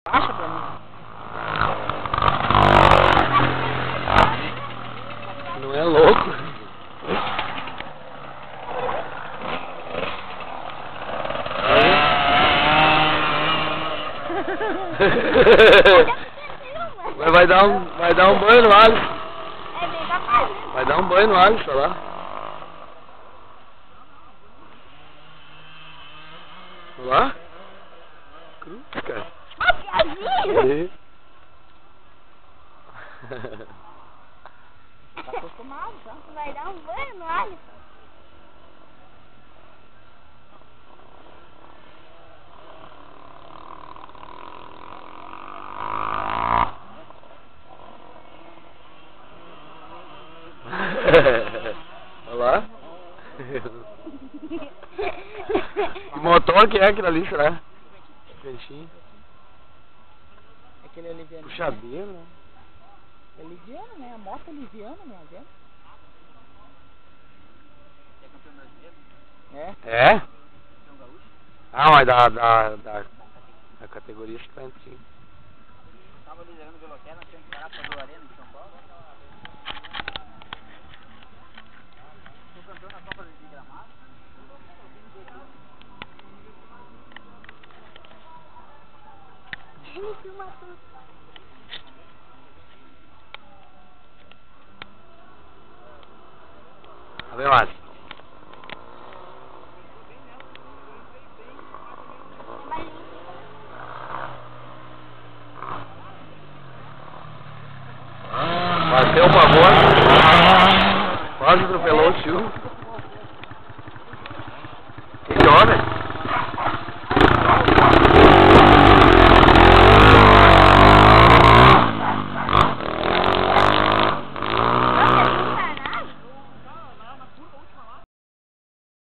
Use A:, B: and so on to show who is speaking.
A: Acha pra mim.
B: Não é louco? Vai dar um banho no Alisson.
C: É bem capaz.
B: Vai dar um banho no Alisson lá. Lá? Cruz, cara.
C: Ó, piazinho.
A: Tá acostumado, já.
C: Vai dar um banho no Alisson.
B: Olha lá. Que motor que é aquilo ali, será? Cantinho.
A: Aquele é liviano.
B: Puxadeira, né?
A: É liviano, né? A moto é liviana, né? Adianta. É?
B: É? Ah, mas da categoria estudantil.
D: Tava liderando o Veloquer, nós tínhamos que parar pra do Arena em São Paulo. Tô cantando a Copa de Gramado.
C: Ele filma tudo.
B: Tá vendo, Alisson? Bateu uma boa. Quase atropelou o tio.